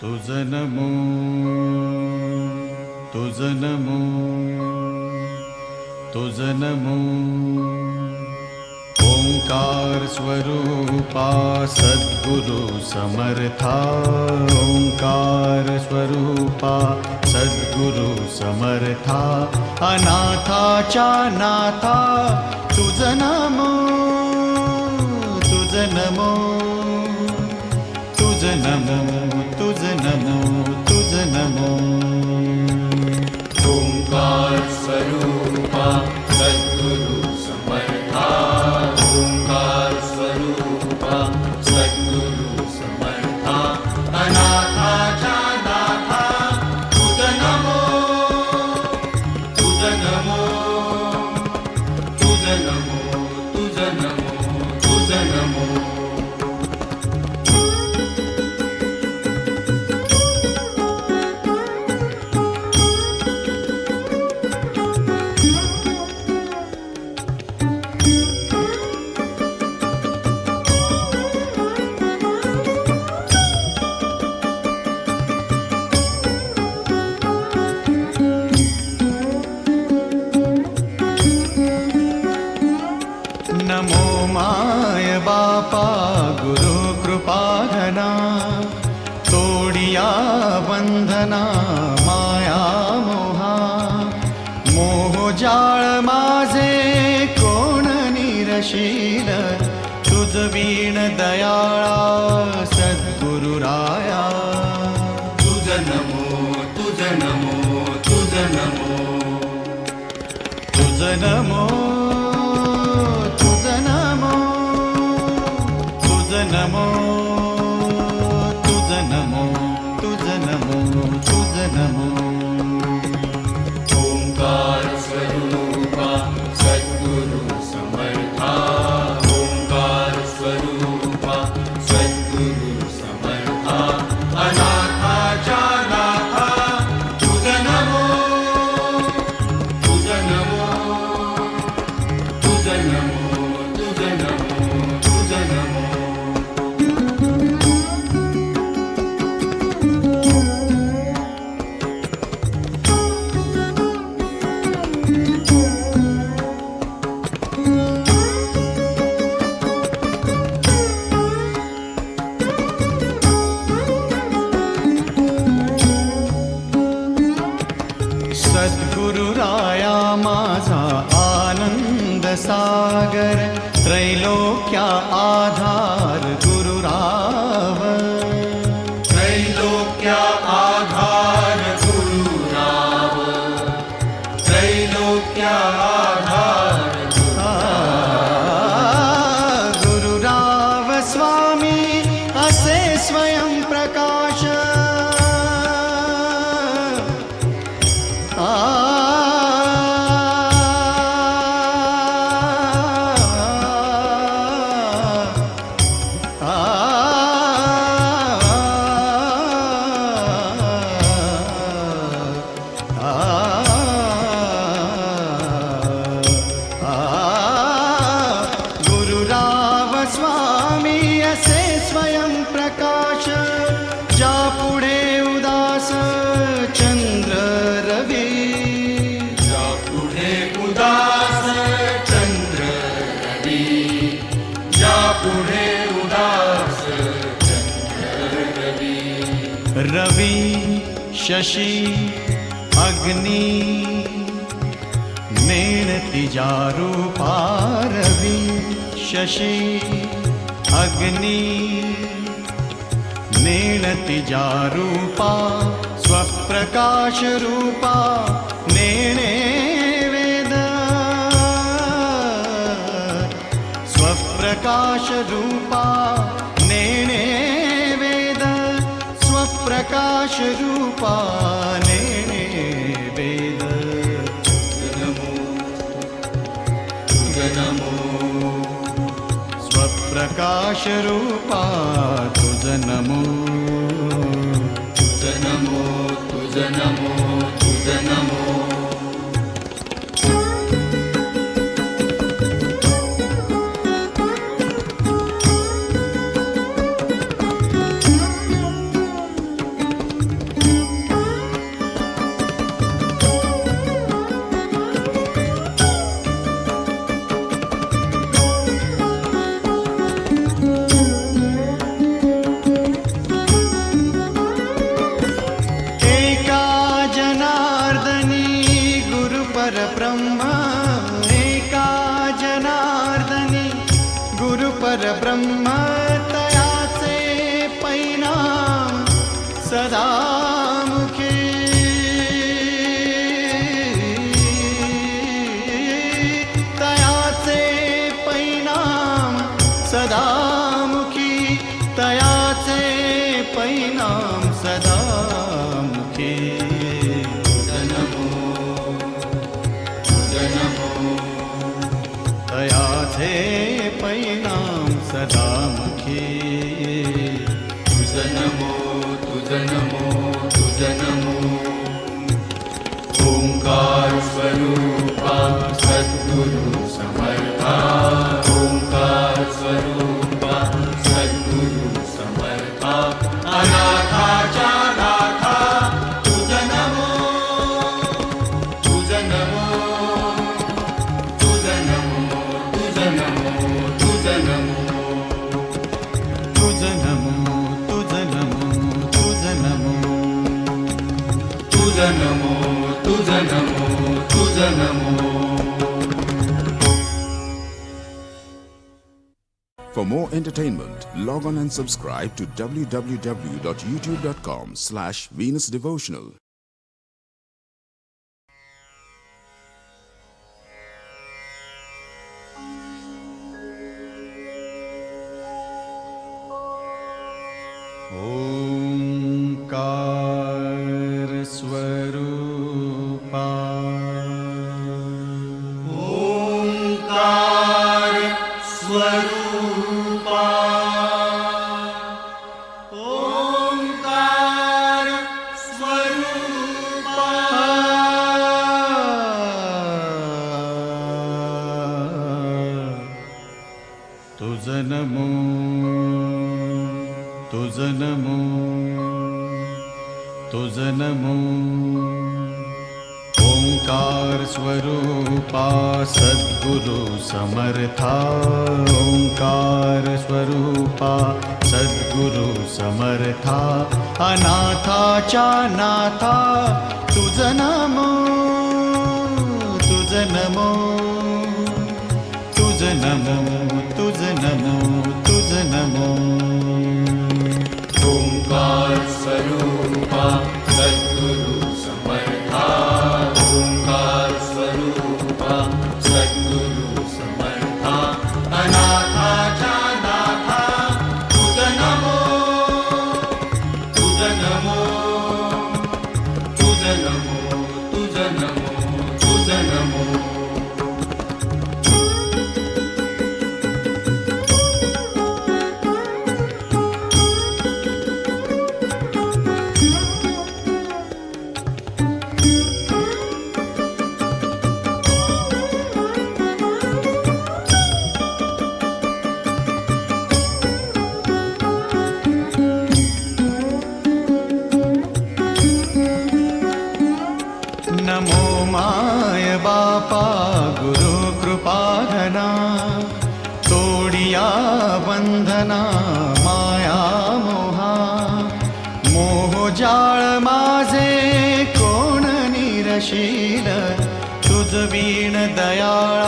तुझ नमो तुझ नमो तुझ नमो ओंकार स्वरूपा सद्गुरु समर्था ओंकार स्वरूपा सद्गुरु समर्था अनाथाच्या नाथा तुझ नमो तुझ नमो तुझ नमो तुझ नमो तुझ नमो ओंकार स्वरूपा सद्गुरु समर्था ओंकार स्वरूपा सद्गुरु समर्था अनाथाच्या नाथा तुझ नमो तुझ नमो तुझ नमो तुझ नमो तुझ नमो नमो माय बापा गुरु कृपाघना तोडिया बंधना माया मोहा मोहजाळ माझे कोण निरशील तुझ वीण दयाळा सद्गुरुराया तुझ नमो तुझ नमो तुझ नमो तुझ नमो तुझ नमो तुझ नमो तुझ नमो तुझ नमो तुझ नमो ओंकार स्वरूपा सद्गुरु समर्था ओंकार स्वरूपा सद्गुरु समर्था अनाथाच्या नाथा तुझ नमो तुझ नमो तुझ नमो तुझ नमो तुझ नमो सद्गुरुराया माझा आनंद सागर त्रैलोक्या आधार गुरुराव त्रैलोक्या आधार गुरुराव त्रैलोक्या आधार गुरुराव स्वामी असे स्वयं प्रकाश गुरुराव स्वामी असे स्वयं प्रकाश ज्या पुढे उदास चंद्र रवी या पुढे उदास चंद्र रवी या पुढे उदास चंद्र रवी रवी शशी अग्नि नेणती रूपा रवी शशी अग्नि नेणती रूपा स्वप्रकाश रूपा नेणे वेद स्वप्रकाश रूपा नेणे वेद स्वप्रकाश रूपा नेणे वेद तुझ नमो स्वप्रकाश रूपा तुझ नमो तुझ नमो तुझ नमो तुझ नमो परब्रह्म तयाचे परिणाम सदा मुखी तयाचे परिणाम सदा मुखी तयाचे परिणाम सदा मुखी तयाचे परिणाम सदा मुखी तुझ नमो तुझ नमो तुझ नमो ओंकार स्वरूपा सद्गुरु समर्था ओंकार स्वरूपा सद्गुरु समर्था अनाथाच्या नाथा तुझ नमो तुझ नमो तुझ नमो तुझ नमो तुझ नमो तुझ नमो तुझ नमो तुझ नमो तुझ नमो तुझ नमो तुझ नमो. For more entertainment, log on and subscribe to www.youtube.com/Venus Devotional. Omkar स्वरूपा ओंकार स्वरूपा ओंकार स्वरूपा तुझ नमो तुझ नमो तुझ नमो ओंकार स्वरूपा सद्गुरु समर्था ओंकार स्वरूपा सद्गुरु समर्था अनाथाच्या नाथा तुझ नमो तुझ नमो तुझ नमो तुझ नमो तुझ नमो ओंकार स्वरूपा सद्गुरु समर्था ओंकार स्वरूपा सद्गुरु समर्था अनाथाच्या नाथा तुझ नमो तुझ नमो तुझ नमो तुझ नमो तुझ नमो. नमो माय बापा गुरु कृपाधना तोडिया बंधना माया मोहा मोह जाळ माझे कोण निरशील तुझ वीण दयाळ